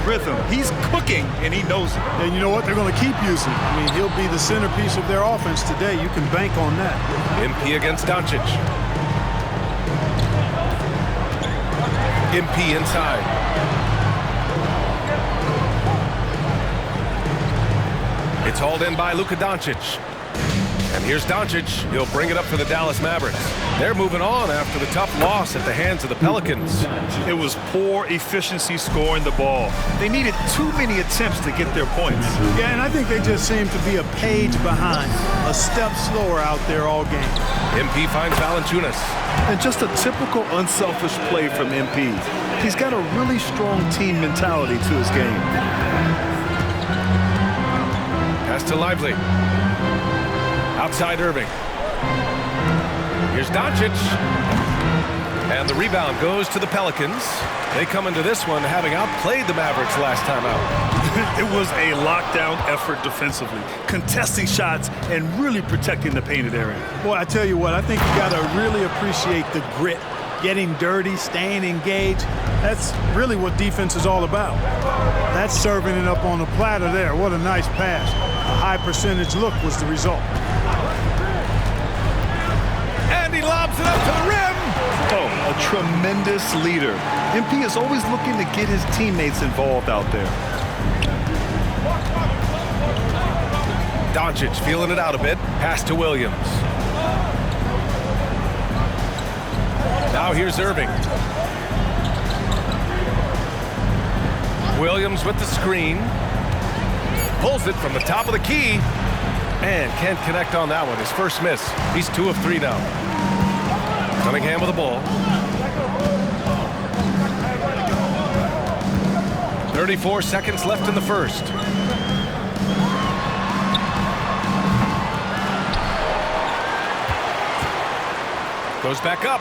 rhythm. He's cooking, and he knows it. And you know what? They're going to keep using him. I mean, he'll be the centerpiece of their offense today. You can bank on that. MP against Doncic. MP inside. It's hauled in by Luka Doncic. And here's Doncic. He'll bring it up for the Dallas Mavericks. They're moving on after the tough loss at the hands of the Pelicans. It was poor efficiency scoring the ball. They needed too many attempts to get their points. Yeah, and I think they just seem to be a page behind, a step slower out there all game. MP finds Valanciunas. And just a typical unselfish play from MP. He's got a really strong team mentality to his game. Pass to Lively. Outside Irving. Here's Doncic. And the rebound goes to the Pelicans. They come into this one having outplayed the Mavericks last time out. It was a lockdown effort defensively, contesting shots and really protecting the painted area. Boy, I tell you what, I think you got to really appreciate the grit, getting dirty, staying engaged. That's really what defense is all about. That's serving it up on the platter there. What a nice pass. A high percentage look was the result. And he lobs it up to the rim. Oh, a tremendous leader. MP is always looking to get his teammates involved out there. Doncic feeling it out a bit. Pass to Williams. Now here's Irving. Williams with the screen. Pulls it from the top of the key. And can't connect on that one. His first miss. He's 2 of 3 now. Cunningham with the ball. 34 seconds left in the first. Goes back up.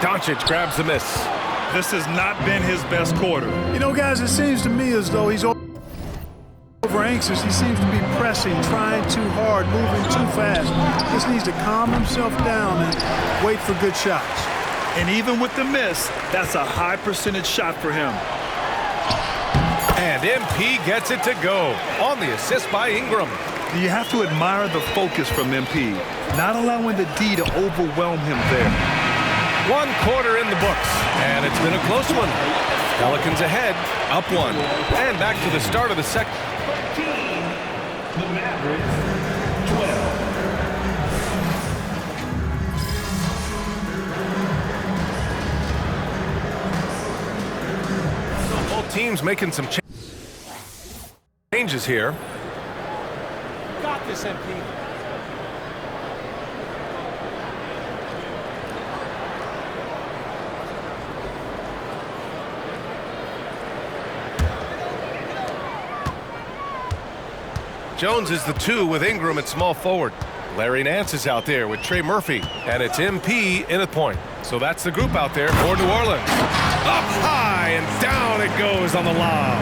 Doncic grabs the miss. This has not been his best quarter. You know, guys, it seems to me as though he's over anxious. He seems to be pressing, trying too hard, moving too fast. Just needs to calm himself down and wait for good shots. And even with the miss, that's a high percentage shot for him. And MP gets it to go on the assist by Ingram. You have to admire the focus from MP, not allowing the D to overwhelm him there. 1 quarter in the books, and it's been a close one. Pelicans ahead, up 1, and back to the start of the second. The Mavericks, 12. Both teams making some changes here. Got this, MP. Jones is the 2 with Ingram at small forward. Larry Nance is out there with Trey Murphy, and it's MP in at point. So that's the group out there for New Orleans. Up high and down it goes on the lob.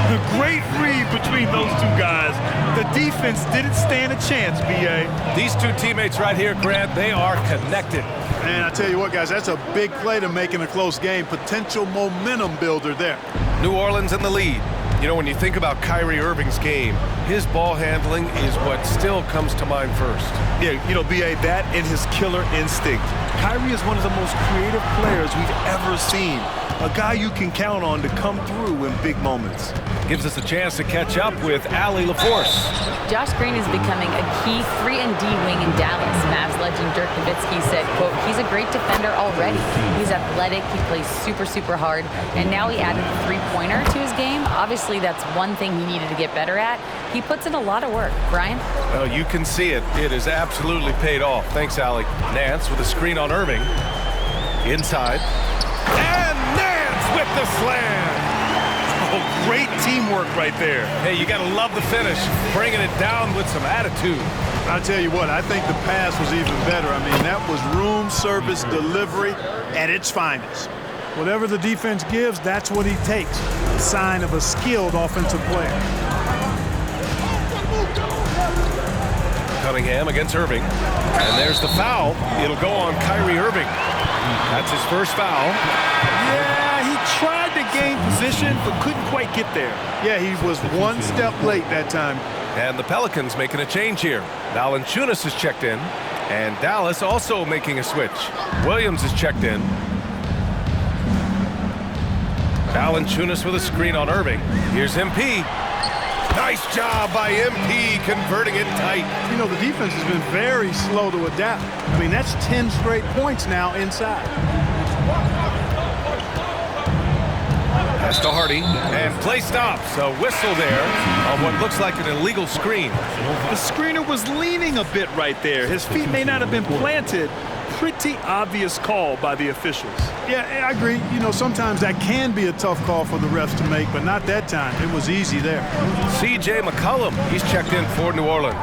The great read between those 2 guys. The defense didn't stand a chance, B.A. These 2 teammates right here, Grant, they are connected. And I tell you what, guys, that's a big play to make in a close game. Potential momentum builder there. New Orleans in the lead. You know, when you think about Kyrie Irving's game, his ball handling is what still comes to mind first. Yeah, you know, B.A., that and his killer instinct. Kyrie is one of the most creative players we've ever seen. A guy you can count on to come through in big moments. Gives us a chance to catch up with Allie LaForce. Josh Green is becoming a key 3-and-D wing in Dallas. Mavs legend Dirk Nowitzki said, quote, he's a great defender already. He's athletic, he plays super, super hard, and now he added a 3-pointer to his game. Obviously, that's one thing he needed to get better at. He puts in a lot of work. Brian? Well, you can see it. It has absolutely paid off. Thanks, Allie. Nance with a screen on Irving. Inside. And Nance with the slam. Oh, great teamwork right there. Hey, you got to love the finish. Bringing it down with some attitude. I'll tell you what, I think the pass was even better. I mean, that was room service delivery at its finest. Whatever the defense gives, that's what he takes. A sign of a skilled offensive player. Cunningham against Irving. And there's the foul. It'll go on Kyrie Irving. That's his first foul. Yeah, he tried to gained position, but couldn't quite get there. Yeah, he was one step late that time. And the Pelicans making a change here. Valanciunas is checked in, and Dallas also making a switch. Williams is checked in. Valanciunas with a screen on Irving. Here's MP. Nice job by MP converting it tight. You know, the defense has been very slow to adapt. I mean, that's 10 straight points now inside. Pass to Hardy, and play stops. A whistle there on what looks like an illegal screen. The screener was leaning a bit right there. His feet may not have been planted. Pretty obvious call by the officials. Yeah, I agree. You know, sometimes that can be a tough call for the refs to make, but not that time. It was easy there. C.J. McCollum, he's checked in for New Orleans.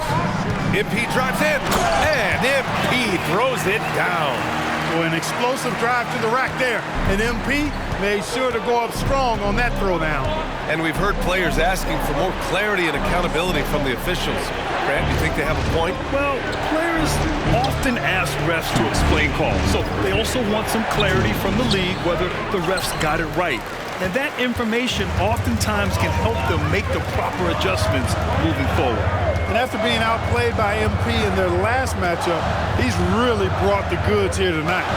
MP drives in, and MP throws it down. Well, an explosive drive to the rack there, and MP made sure to go up strong on that throwdown. And we've heard players asking for more clarity and accountability from the officials. Grant, do you think they have a point? Well, players often ask refs to explain calls, so they also want some clarity from the league whether the refs got it right. And that information oftentimes can help them make the proper adjustments moving forward. And after being outplayed by MP in their last matchup, he's really brought the goods here tonight.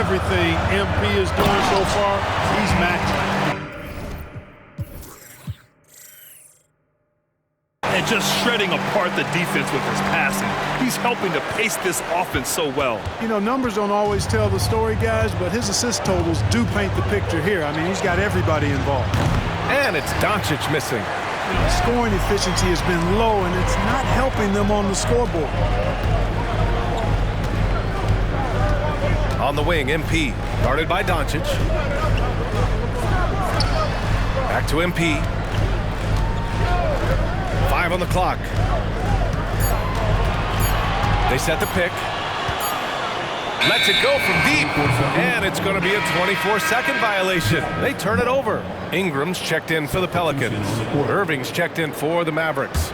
Everything MP is doing so far, he's matching. And just shredding apart the defense with his passing. He's helping to pace this offense so well. You know, numbers don't always tell the story, guys, but his assist totals do paint the picture here. I mean, he's got everybody involved. And it's Doncic missing. Scoring efficiency has been low, and it's not helping them on the scoreboard. On the wing, MP, guarded by Doncic. Back to MP. 5 on the clock. They set the pick. Lets it go from deep. And it's going to be a 24-second violation. They turn it over. Ingram's checked in for the Pelicans. Irving's checked in for the Mavericks.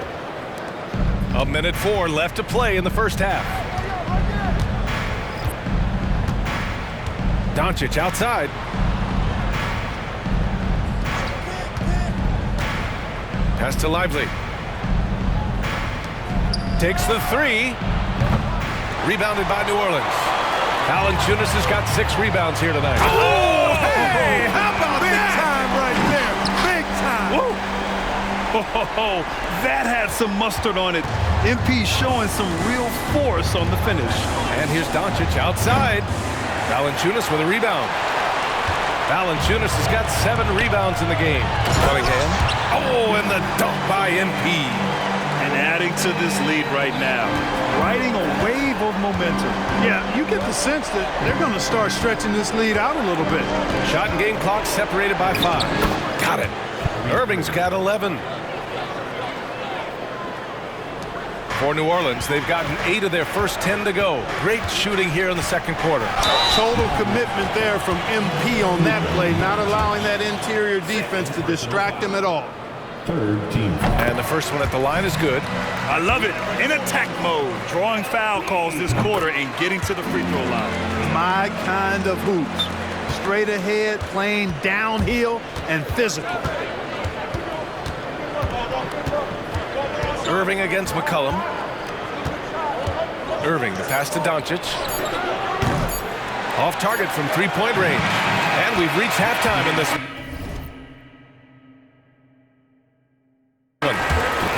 1:04 left to play in the first half. Doncic outside. Pass to Lively. Takes the three. Rebounded by New Orleans. Valanciunas has got 6 rebounds here tonight. Oh, hey! How about big time right there? Big time! Woo! Oh, that had some mustard on it. MP showing some real force on the finish. And here's Doncic outside. Valanciunas with a rebound. Valanciunas has got 7 rebounds in the game. Cunningham. Oh, and the dunk by MP. And adding to this lead right now. Riding a wave of momentum. Yeah, you get the sense that they're going to start stretching this lead out a little bit. Shot and game clock separated by 5. Got it. Irving's got 11. For New Orleans, they've gotten 8 of their first 10 to go. Great shooting here in the second quarter. Total commitment there from MP on that play, not allowing that interior defense to distract him at all. Third team. And the first one at the line is good. I love it. In attack mode. Drawing foul calls this quarter and getting to the free throw line. My kind of hoops. Straight ahead, playing downhill, and physical. Irving against McCollum. Irving, the pass to Doncic. Off target from three-point range. And we've reached halftime in this.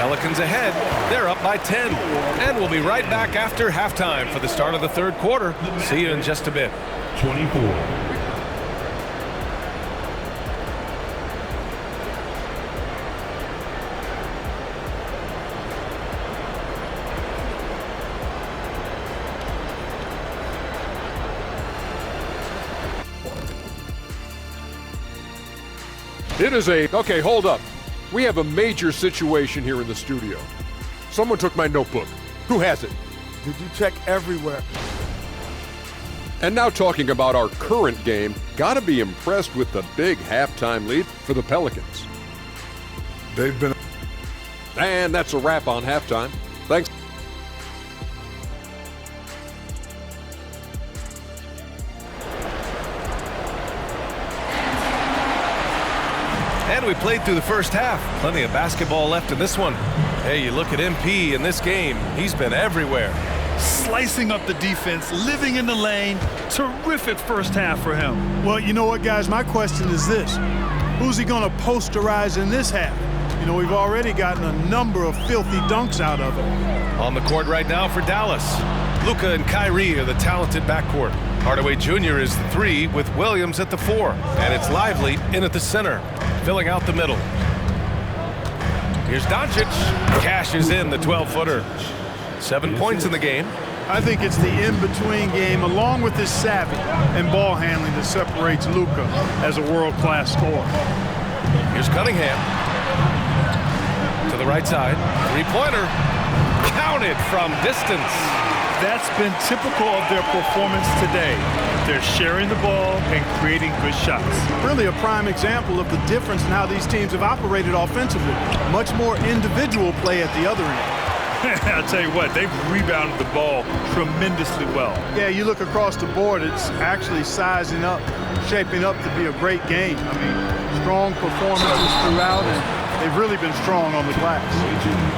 Pelicans ahead. They're up by 10. And we'll be right back after halftime for the start of the third quarter. See you in just a bit. 24. It is okay, hold up. We have a major situation here in the studio. Someone took my notebook. Who has it? Did you check everywhere? And now talking about our current game, gotta be impressed with the big halftime lead for the Pelicans. They've been... And that's a wrap on halftime. Thanks. And we played through the first half. Plenty of basketball left in this one. Hey, you look at MP in this game. He's been everywhere. Slicing up the defense, living in the lane. Terrific first half for him. Well, you know what, guys? My question is this. Who's he going to posterize in this half? You know, we've already gotten a number of filthy dunks out of him. On the court right now for Dallas. Luka and Kyrie are the talented backcourt. Hardaway Jr. is the 3 with Williams at the 4. And it's Lively in at the center, filling out the middle. Here's Doncic. Cashes in the 12-footer. 7 points in the game. I think it's the in-between game, along with his savvy and ball handling, that separates Luka as a world-class scorer. Here's Cunningham. To the right side. Three-pointer. Counted from distance. That's been typical of their performance today. They're sharing the ball and creating good shots. Really a prime example of the difference in how these teams have operated offensively. Much more individual play at the other end. I'll tell you what, they've rebounded the ball tremendously well. Yeah, you look across the board, it's actually sizing up, shaping up to be a great game. I mean, strong performances throughout, and they've really been strong on the glass.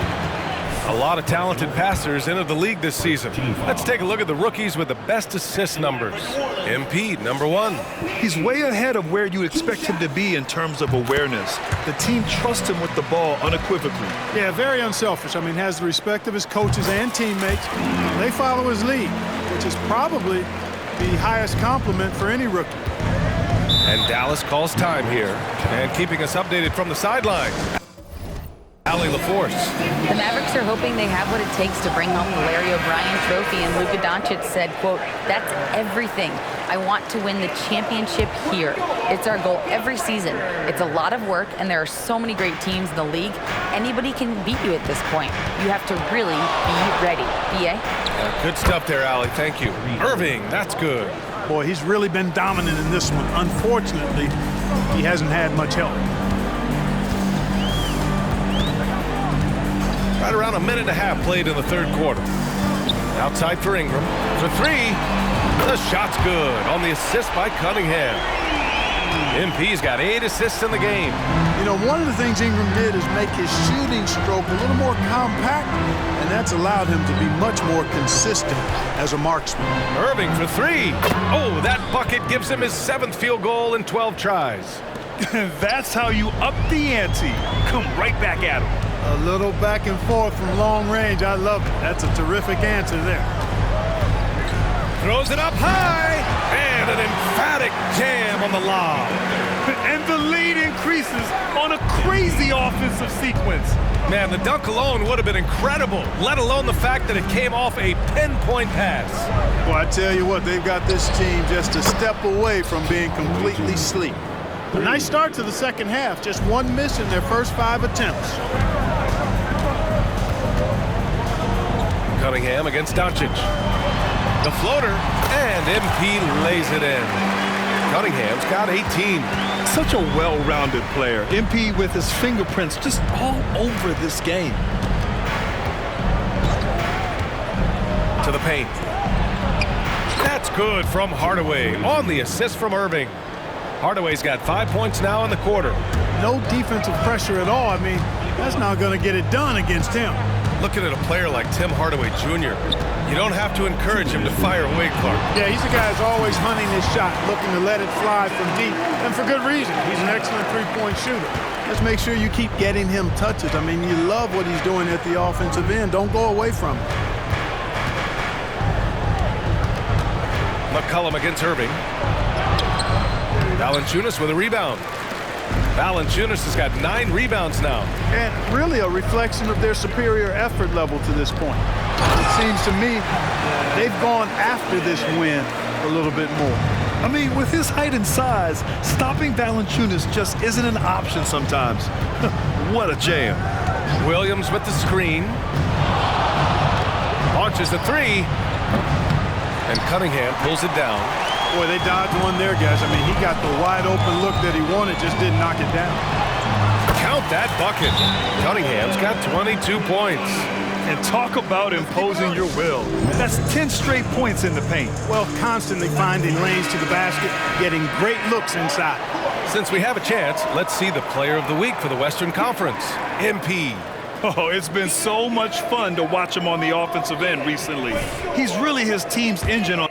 A lot of talented passers into the league this season. Let's take a look at the rookies with the best assist numbers. MP, number 1. He's way ahead of where you expect him to be in terms of awareness. The team trusts him with the ball unequivocally. Yeah, very unselfish. I mean, has the respect of his coaches and teammates. They follow his lead, which is probably the highest compliment for any rookie. And Dallas calls time here. And keeping us updated from the sideline, Allie LaForce. The Mavericks are hoping they have what it takes to bring home the Larry O'Brien trophy, and Luka Doncic said, quote, "That's everything. I want to win the championship here. It's our goal every season. It's a lot of work, and there are so many great teams in the league. Anybody can beat you at this point. You have to really be ready." BA? Good stuff there, Allie. Thank you. Irving, that's good. Boy, he's really been dominant in this one. Unfortunately, he hasn't had much help. Right around a minute and a half played in the third quarter. Outside for Ingram. For 3. The shot's good on the assist by Cunningham. MP's got 8 assists in the game. You know, one of the things Ingram did is make his shooting stroke a little more compact, and that's allowed him to be much more consistent as a marksman. Irving for 3. Oh, that bucket gives him his 7th field goal in 12 tries. That's how you up the ante. Come right back at him. A little back and forth from long range. I love it. That's a terrific answer there. Throws it up high. And an emphatic jam on the lob. And the lead increases on a crazy offensive sequence. Man, the dunk alone would have been incredible, let alone the fact that it came off a pinpoint pass. Well, I tell you what, they've got this team just a step away from being completely asleep. A nice start to the second half. Just 1 miss in their first 5 attempts. Cunningham against Doncic. The floater, and MP lays it in. Cunningham's got 18. Such a well-rounded player. MP with his fingerprints just all over this game. To the paint. That's good from Hardaway on the assist from Irving. Hardaway's got 5 points now in the quarter. No defensive pressure at all. I mean, that's not going to get it done against him. Looking at a player like Tim Hardaway Jr., you don't have to encourage him to fire away, Clark. Yeah, he's a guy who's always hunting his shot, looking to let it fly from deep, and for good reason. He's an excellent three-point shooter. Just make sure you keep getting him touches. I mean, you love what he's doing at the offensive end. Don't go away from it. McCollum against Irving. Valanciunas with a rebound. Valanciunas has got 9 rebounds now. And really a reflection of their superior effort level to this point. It seems to me they've gone after this win a little bit more. I mean, with his height and size, stopping Valanciunas just isn't an option sometimes. What a jam. Williams with the screen. Launches the 3. And Cunningham pulls it down. Boy, they dodged one there, guys. I mean, he got the wide open look that he wanted, just didn't knock it down. Count that bucket. Cunningham's got 22 points. And talk about imposing your will. That's 10 straight points in the paint. Well, constantly finding lanes to the basket, getting great looks inside. Since we have a chance, let's see the player of the week for the Western Conference, MP. Oh, it's been so much fun to watch him on the offensive end recently. He's really his team's engine on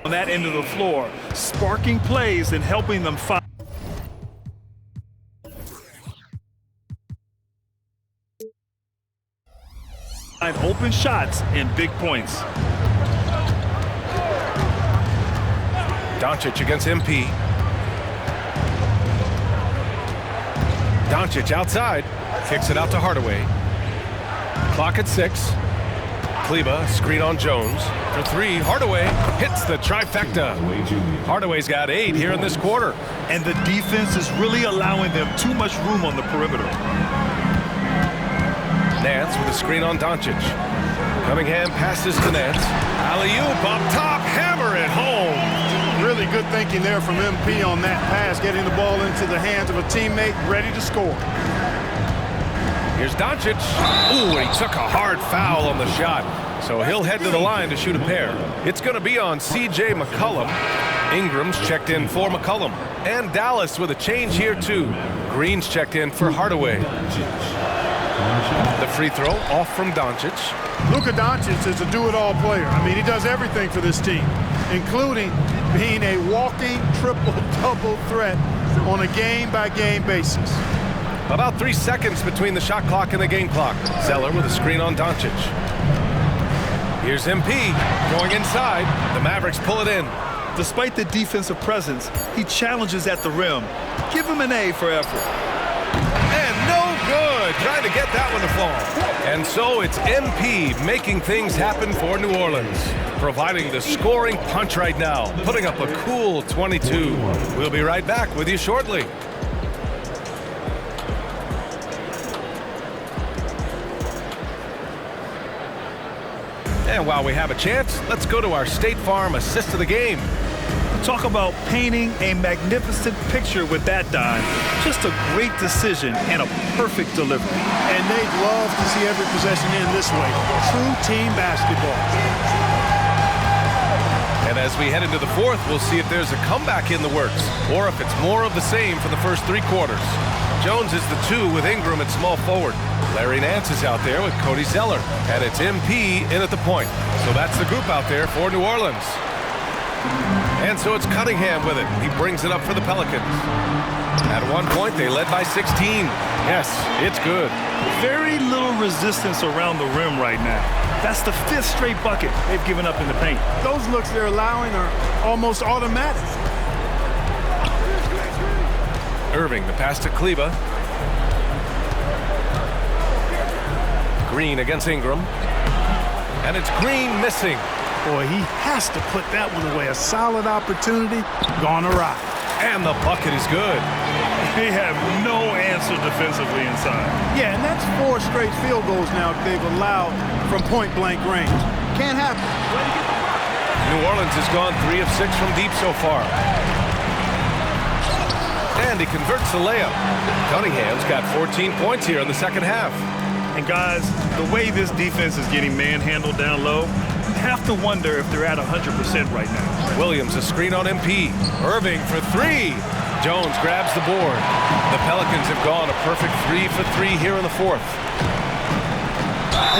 that end of the floor, sparking plays and helping them find open shots and big points. Doncic against MP. Doncic outside. Kicks it out to Hardaway. Clock at 6. Kleber, screen on Jones. For 3, Hardaway hits the trifecta. Hardaway's got 8 here in this quarter. And the defense is really allowing them too much room on the perimeter. Nance with a screen on Doncic. Cunningham passes to Nance. Alley-oop up top, hammer it home. Really good thinking there from MP on that pass, getting the ball into the hands of a teammate ready to score. Here's Doncic. Ooh, and he took a hard foul on the shot. So he'll head to the line to shoot a pair. It's going to be on C.J. McCollum. Ingram's checked in for McCollum. And Dallas with a change here too. Green's checked in for Hardaway. The free throw off from Doncic. Luka Doncic is a do-it-all player. I mean, he does everything for this team, including being a walking triple-double threat on a game-by-game basis. About 3 seconds between the shot clock and the game clock. Zeller with a screen on Doncic. Here's MP going inside. The Mavericks pull it in. Despite the defensive presence, he challenges at the rim. Give him an A for effort. And no good. Trying to get that one to fall. And so it's MP making things happen for New Orleans, providing the scoring punch right now, putting up a cool 22. We'll be right back with you shortly. And while we have a chance, let's go to our State Farm assist of the game. Talk about painting a magnificent picture with that dime. Just a great decision and a perfect delivery. And they'd love to see every possession end this way. True team basketball. And as we head into the fourth, we'll see if there's a comeback in the works or if it's more of the same for the first 3 quarters. Jones is the 2 with Ingram at small forward. Larry Nance is out there with Cody Zeller. And it's MP in at the point. So that's the group out there for New Orleans. And so it's Cunningham with it. He brings it up for the Pelicans. At one point, they led by 16. Yes, it's good. Very little resistance around the rim right now. That's the 5th straight bucket they've given up in the paint. Those looks they're allowing are almost automatic. Irving, the pass to Kleber. Green against Ingram. And it's Green missing. Boy, he has to put that one away. A solid opportunity, gone awry. And the bucket is good. They have no answer defensively inside. Yeah, and that's 4 straight field goals now they've allowed from point-blank range. Can't happen. New Orleans has gone 3 of 6 from deep so far. And he converts the layup. Cunningham's got 14 points here in the second half. And guys, the way this defense is getting manhandled down low, you have to wonder if they're at 100% right now. Williams, a screen on MP. Irving for 3. Jones grabs the board. The Pelicans have gone a perfect 3 for 3 here in the fourth.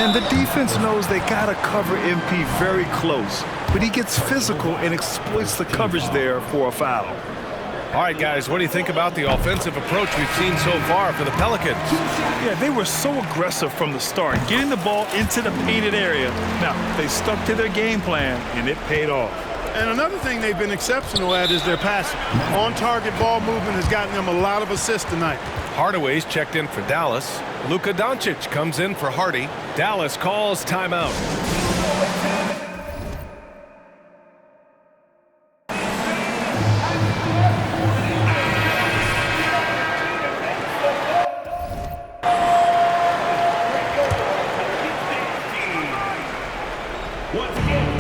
And the defense knows they got to cover MP very close, but he gets physical and exploits the coverage there for a foul. All right, guys, what do you think about the offensive approach we've seen so far for the Pelicans? Yeah, they were so aggressive from the start, getting the ball into the painted area. Now, they stuck to their game plan, and it paid off. And another thing they've been exceptional at is their passing. On-target ball movement has gotten them a lot of assists tonight. Hardaway's checked in for Dallas. Luka Doncic comes in for Hardy. Dallas calls timeout.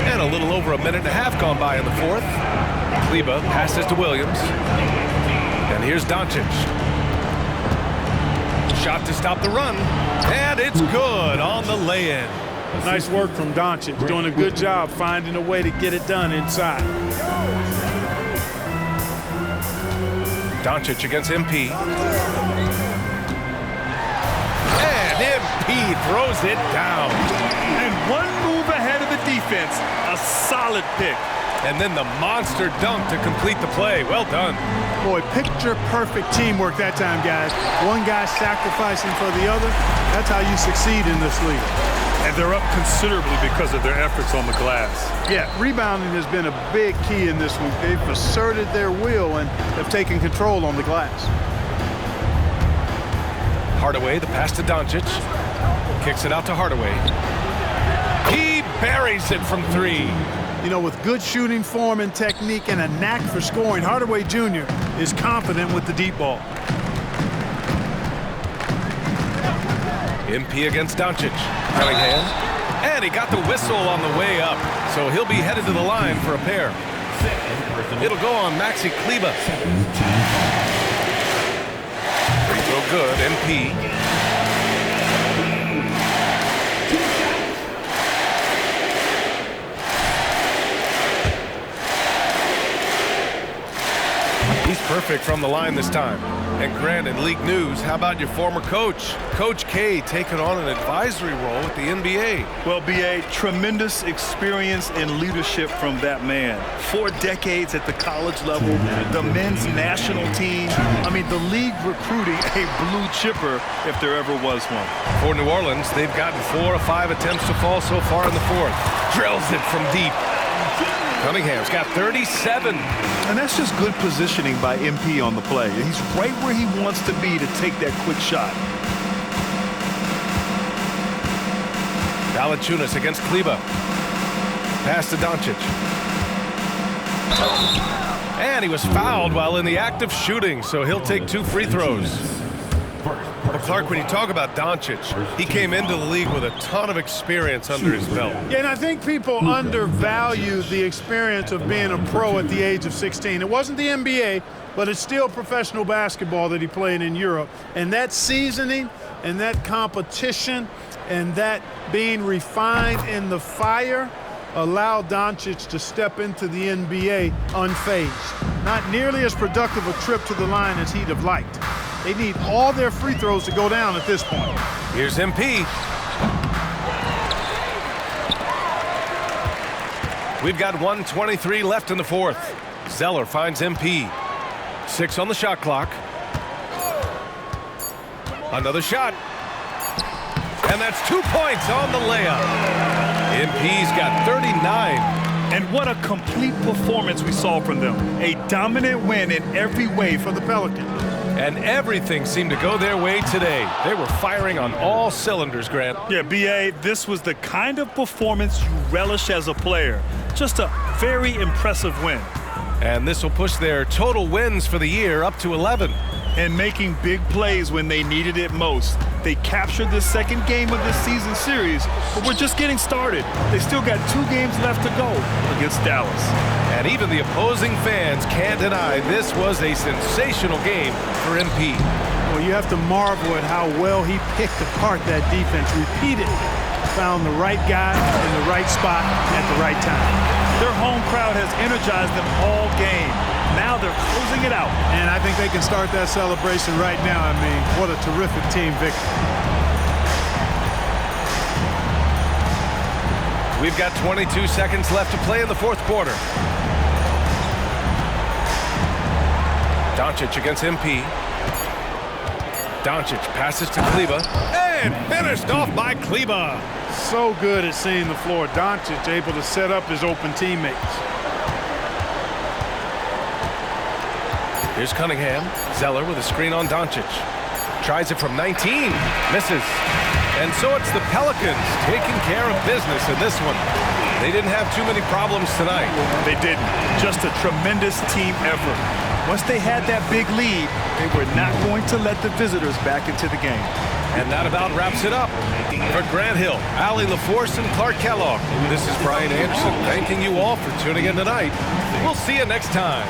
And a little over a minute and a half gone by in the fourth. Kleber passes to Williams. And here's Doncic. shot to stop the run. And it's good on the lay-in. Nice work from Doncic, doing a good job finding a way to get it done inside. Doncic against MP. And MP throws it down. And one move ahead of the defense, a solid pick. And then the monster dunk to complete the play. Well done. Boy, picture-perfect teamwork that time, guys. One guy sacrificing for the other. That's how you succeed in this league. And they're up considerably because of their efforts on the glass. Yeah, rebounding has been a big key in this week. They've asserted their will and have taken control on the glass. Hardaway, the pass to Doncic. Kicks it out to Hardaway. He buries it from three. You know, with good shooting form and technique and a knack for scoring, Hardaway Jr. is confident with the deep ball. MP against Doncic. Cunningham. And he got the whistle on the way up. So he'll be headed to the line for a pair. It'll go on Maxi Kleber. Free throw good. MP. He's perfect from the line this time. And Grant, in league news, how about your former coach? Coach K taking on an advisory role at the NBA. Well, B.A., tremendous experience and leadership from that man. 4 decades at the college level, the men's national team. I mean, the league recruiting a blue chipper if there ever was one. For New Orleans, they've gotten 4 of 5 attempts to fall so far in the fourth. Drills it from deep. Cunningham's got 37. And that's just good positioning by MP on the play. He's right where he wants to be to take that quick shot. Valanciunas against Kleber. Pass to Doncic. And he was fouled while in the act of shooting, so he'll take 2 free throws. Well, Clark, when you talk about Doncic, he came into the league with a ton of experience under his belt. Yeah, and I think people undervalue the experience of being a pro at the age of 16. It wasn't the NBA, but it's still professional basketball that he played in Europe. And that seasoning and that competition and that being refined in the fire allowed Doncic to step into the NBA unfazed. Not nearly as productive a trip to the line as he'd have liked. They need all their free throws to go down at this point. Here's MP. We've got 1:23 left in the fourth. Zeller finds MP. 6 on the shot clock. Another shot. And that's 2 points on the layup. MP's got 39. And what a complete performance we saw from them. A dominant win in every way for the Pelicans. And everything seemed to go their way today. They were firing on all cylinders, Grant. Yeah, B.A., this was the kind of performance you relish as a player. Just a very impressive win. And this will push their total wins for the year up to 11. And making big plays when they needed it most. They captured the second game of this season series, but we're just getting started. They still got 2 games left to go against Dallas. And even the opposing fans can't deny this was a sensational game for MP. Well, you have to marvel at how well he picked apart that defense repeatedly. Found the right guy in the right spot at the right time. Their home crowd has energized them all game. Now they're closing it out. And I think they can start that celebration right now. I mean, what a terrific team victory. We've got 22 seconds left to play in the fourth quarter. Doncic against MP. Doncic passes to Kleber. And finished off by Kleber. So good at seeing the floor. Doncic able to set up his open teammates. Here's Cunningham. Zeller with a screen on Doncic. Tries it from 19. Misses. And so it's the Pelicans taking care of business in this one. They didn't have too many problems tonight. They didn't. Just a tremendous team effort. Once they had that big lead, they were not going to let the visitors back into the game. And that about wraps it up. For Grant Hill, Allie LaForce, and Clark Kellogg, this is Brian Anderson thanking you all for tuning in tonight. We'll see you next time.